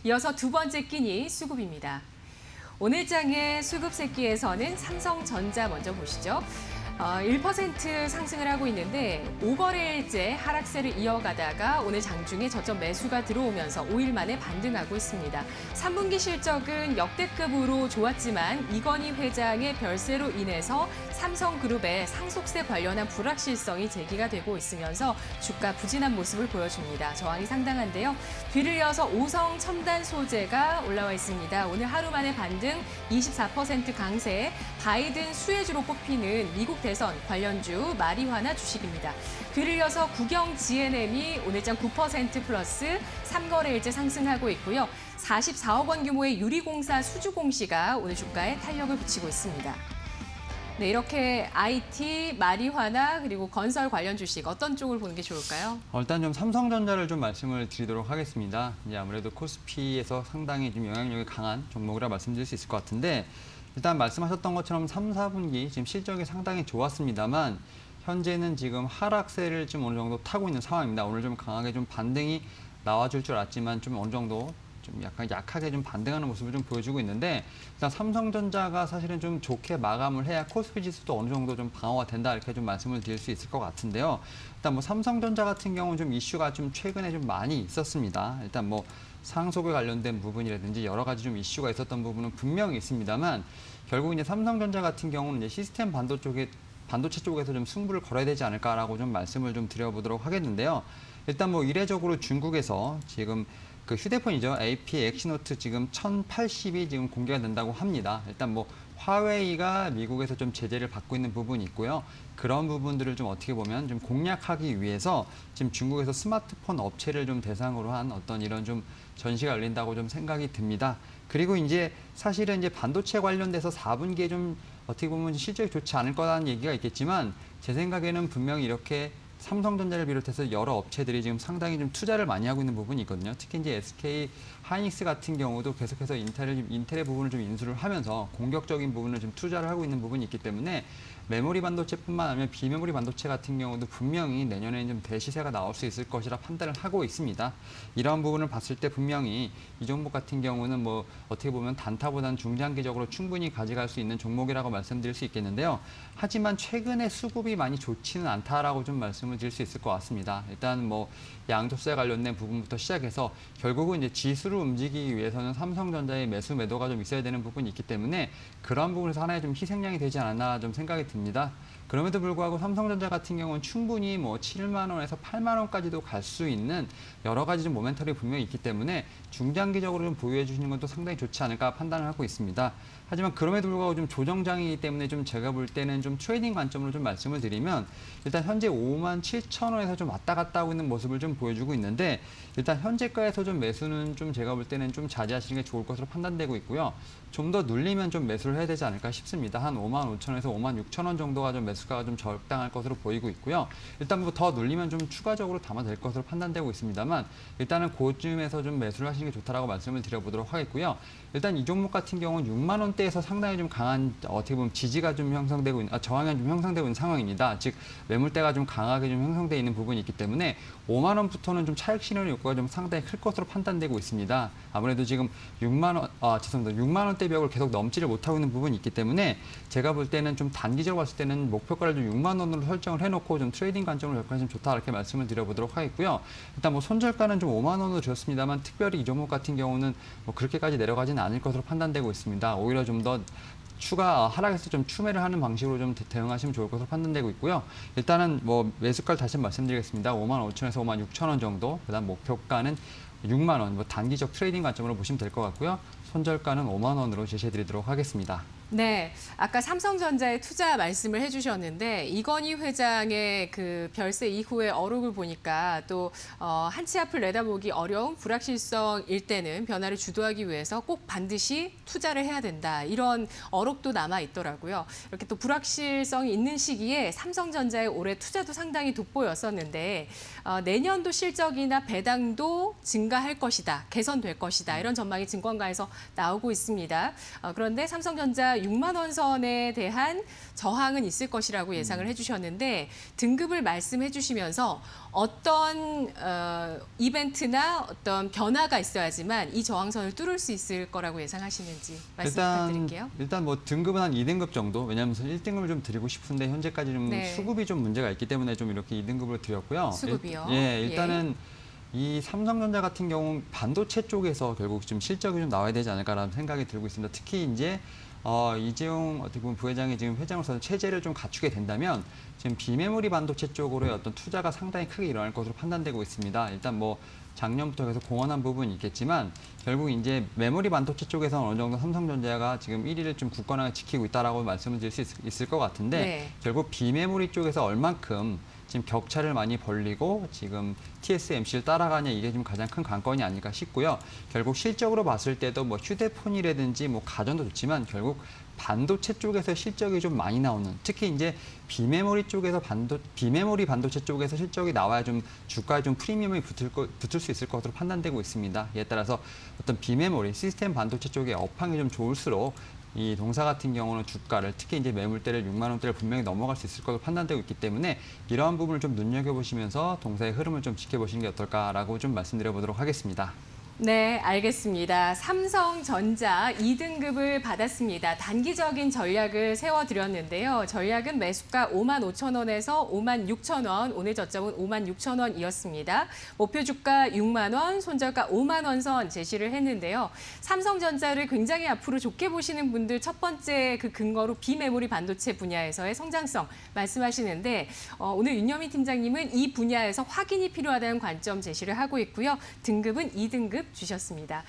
이어서 두 번째 끼니 수급입니다. 오늘 장의 수급 새끼에서는 삼성전자 먼저 보시죠. 1% 상승을 하고 있는데 5거래일째 하락세를 이어가다가 오늘 장중에 저점 매수가 들어오면서 5일 만에 반등하고 있습니다. 3분기 실적은 역대급으로 좋았지만 이건희 회장의 별세로 인해서 삼성그룹의 상속세 관련한 불확실성이 제기가 되고 있으면서 주가 부진한 모습을 보여줍니다. 저항이 상당한데요. 뒤를 이어서 오성 첨단 소재가 올라와 있습니다. 오늘 하루 만에 반등 24% 강세, 바이든 수혜주로 뽑히는 미국 대선 관련주 마리화나 주식입니다. 뒤를 이어서 국영 GNM이 오늘장 9% 플러스 3거래일째 상승하고 있고요. 44억 원 규모의 유리공사 수주공시가 오늘 주가에 탄력을 붙이고 있습니다. 네, 이렇게 IT, 마리화나 그리고 건설 관련 주식 어떤 쪽을 보는 게 좋을까요? 일단 좀 삼성전자를 좀 말씀을 드리도록 하겠습니다. 이제 아무래도 코스피에서 상당히 좀 영향력이 강한 종목이라 말씀드릴 수 있을 것 같은데 일단 말씀하셨던 것처럼 3, 4분기 지금 실적이 상당히 좋았습니다만 현재는 지금 하락세를 좀 어느 정도 타고 있는 상황입니다. 오늘 좀 강하게 좀 반등이 나와줄 줄 알았지만 좀 어느 정도 좀 약간 약하게 좀 반등하는 모습을 좀 보여주고 있는데 일단 삼성전자가 사실은 좀 좋게 마감을 해야 코스피 지수도 어느 정도 좀 방어가 된다 이렇게 좀 말씀을 드릴 수 있을 것 같은데요. 일단 뭐 삼성전자 같은 경우는 좀 이슈가 좀 최근에 좀 많이 있었습니다. 일단 뭐 상속에 관련된 부분이라든지 여러 가지 좀 이슈가 있었던 부분은 분명히 있습니다만 결국 이제 삼성전자 같은 경우는 이제 시스템 반도체 쪽에서 좀 승부를 걸어야 되지 않을까라고 좀 말씀을 좀 드려보도록 하겠는데요. 일단 뭐 이례적으로 중국에서 지금 그 휴대폰이죠. AP 엑시노트 지금 1080이 지금 공개가 된다고 합니다. 일단 뭐 화웨이가 미국에서 좀 제재를 받고 있는 부분이 있고요. 그런 부분들을 좀 어떻게 보면 좀 공략하기 위해서 지금 중국에서 스마트폰 업체를 좀 대상으로 한 어떤 이런 좀 전시가 열린다고 좀 생각이 듭니다. 그리고 이제 사실은 이제 반도체 관련돼서 4분기에 좀 어떻게 보면 실적이 좋지 않을 거라는 얘기가 있겠지만 제 생각에는 분명히 이렇게 삼성전자를 비롯해서 여러 업체들이 지금 상당히 좀 투자를 많이 하고 있는 부분이 있거든요. 특히 이제 SK 하이닉스 같은 경우도 계속해서 인텔의 부분을 좀 인수를 하면서 공격적인 부분을 좀 투자를 하고 있는 부분이 있기 때문에 메모리 반도체뿐만 아니라 비메모리 반도체 같은 경우도 분명히 내년에는 좀 대시세가 나올 수 있을 것이라 판단을 하고 있습니다. 이러한 부분을 봤을 때 분명히 이 종목 같은 경우는 뭐 어떻게 보면 단타보다는 중장기적으로 충분히 가져갈 수 있는 종목이라고 말씀드릴 수 있겠는데요. 하지만 최근에 수급이 많이 좋지는 않다라고 좀 말씀을 드릴 수 있을 것 같습니다. 일단 뭐 양도세 관련된 부분부터 시작해서 결국은 이제 지수를 움직이기 위해서는 삼성전자의 매수 매도가 좀 있어야 되는 부분이 있기 때문에 그런 부분에서 하나의 좀 희생양이 되지 않았나 좀 생각이 듭니다. 그럼에도 불구하고 삼성전자 같은 경우는 충분히 뭐 7만 원에서 8만 원까지도 갈 수 있는 여러 가지 좀 모멘텀이 분명히 있기 때문에 중장기적으로 좀 보유해 주시는 것도 상당히 좋지 않을까 판단을 하고 있습니다. 하지만 그럼에도 불구하고 좀 조정장이기 때문에 좀 제가 볼 때는 좀 트레이딩 관점으로 좀 말씀을 드리면 일단 현재 5만 7천 원에서 좀 왔다 갔다 하고 있는 모습을 좀 보여주고 있는데 일단 현재가에서 좀 매수는 좀 제가 볼 때는 좀 자제하시는 게 좋을 것으로 판단되고 있고요. 좀 더 눌리면 좀 매수를 해야 되지 않을까 싶습니다. 한 5만 5천 원에서 5만 6천 원 정도가 좀 매수가가 좀 적당할 것으로 보이고 있고요. 일단 뭐 더 눌리면 좀 추가적으로 담아될 것으로 판단되고 있습니다만 일단은 고쯤에서 좀 매수를 하시는 게 좋다라고 말씀을 드려보도록 하겠고요. 일단 이 종목 같은 경우는 6만 원대에서 상당히 좀 강한 어떻게 보면 지지가 좀 형성되고 있는 저항이 좀 형성되고 있는 상황입니다. 즉 매물대가 좀 강하게 좀 형성되어 있는 부분이 있기 때문에 5만 원부터는 좀 차익 실현 효과가 좀 상당히 클 것으로 판단되고 있습니다. 아무래도 지금 6만 원대 벽을 계속 넘지를 못하고 있는 부분이 있기 때문에 제가 볼 때는 좀 단기적으로 봤을 때는 목표가를 좀 6만 원으로 설정을 해놓고 좀 트레이딩 관점으로 접근하시면 좋다 이렇게 말씀을 드려보도록 하겠고요. 일단 뭐 손절가는 좀 5만 원으로 드렸습니다만 특별히 이 종목 같은 경우는 뭐 그렇게까지 내려가지는 않을 것으로 판단되고 있습니다. 오히려 좀 더 추가 하락에서 좀 추매를 하는 방식으로 좀 대응하시면 좋을 것으로 판단되고 있고요. 일단은 뭐 매수가를 다시 말씀드리겠습니다. 5만 5천에서 5만 6천 원 정도. 그다음 목표가는 6만 원. 뭐 단기적 트레이딩 관점으로 보시면 될 것 같고요. 손절가는 5만 원으로 제시해드리도록 하겠습니다. 네, 아까 삼성전자의 투자 말씀을 해주셨는데 이건희 회장의 그 별세 이후의 어록을 보니까 또 한치 앞을 내다보기 어려운 불확실성일 때는 변화를 주도하기 위해서 꼭 반드시 투자를 해야 된다 이런 어록도 남아 있더라고요. 이렇게 또 불확실성이 있는 시기에 삼성전자의 올해 투자도 상당히 돋보였었는데 내년도 실적이나 배당도 증가할 것이다, 개선될 것이다 이런 전망이 증권가에서 나오고 있습니다. 그런데 삼성전자 6만 원 선에 대한 저항은 있을 것이라고 예상을 해주셨는데 등급을 말씀해 주시면서 어떤 이벤트나 어떤 변화가 있어야지만 이 저항선을 뚫을 수 있을 거라고 예상하시는지 말씀 부탁드릴게요. 일단 뭐 등급은 한 2등급 정도. 왜냐하면 1등급을 좀 드리고 싶은데 현재까지 좀 네. 수급이 좀 문제가 있기 때문에 좀 이렇게 2등급을 드렸고요. 수급이요? 일단은 이 삼성전자 같은 경우 반도체 쪽에서 결국 좀 실적이 좀 나와야 되지 않을까라는 생각이 들고 있습니다. 특히 이제 이재용 어떻게 보면 부회장이 지금 회장으로서 체제를 좀 갖추게 된다면 지금 비메모리 반도체 쪽으로의 어떤 투자가 상당히 크게 일어날 것으로 판단되고 있습니다. 일단 뭐 작년부터 계속 공언한 부분이 있겠지만 결국 이제 메모리 반도체 쪽에서는 어느 정도 삼성전자가 지금 1위를 좀 굳건하게 지키고 있다라고 말씀을 드릴 수 있을 것 같은데 네. 결국 비메모리 쪽에서 얼만큼 지금 격차를 많이 벌리고 지금 TSMC를 따라가냐 이게 지금 가장 큰 관건이 아닐까 싶고요. 결국 실적으로 봤을 때도 뭐 휴대폰이라든지 뭐 가전도 좋지만 결국 반도체 쪽에서 실적이 좀 많이 나오는 특히 이제 비메모리 쪽에서 비메모리 반도체 쪽에서 실적이 나와야 좀 주가에 좀 프리미엄이 붙을 수 있을 것으로 판단되고 있습니다. 이에 따라서 어떤 비메모리 시스템 반도체 쪽의 업황이 좀 좋을수록 이 동사 같은 경우는 주가를 특히 이제 매물대를 6만 원대를 분명히 넘어갈 수 있을 것으로 판단되고 있기 때문에 이러한 부분을 좀 눈여겨보시면서 동사의 흐름을 좀 지켜보시는 게 어떨까라고 좀 말씀드려보도록 하겠습니다. 네, 알겠습니다. 삼성전자 2등급을 받았습니다. 단기적인 전략을 세워드렸는데요. 전략은 매수가 5만 5천 원에서 5만 6천 원, 오늘 저점은 5만 6천 원이었습니다. 목표 주가 6만 원, 손절가 5만 원 선 제시를 했는데요. 삼성전자를 굉장히 앞으로 좋게 보시는 분들 첫 번째 그 근거로 비메모리 반도체 분야에서의 성장성 말씀하시는데 오늘 윤여미 팀장님은 이 분야에서 확인이 필요하다는 관점 제시를 하고 있고요. 등급은 2등급 주셨습니다.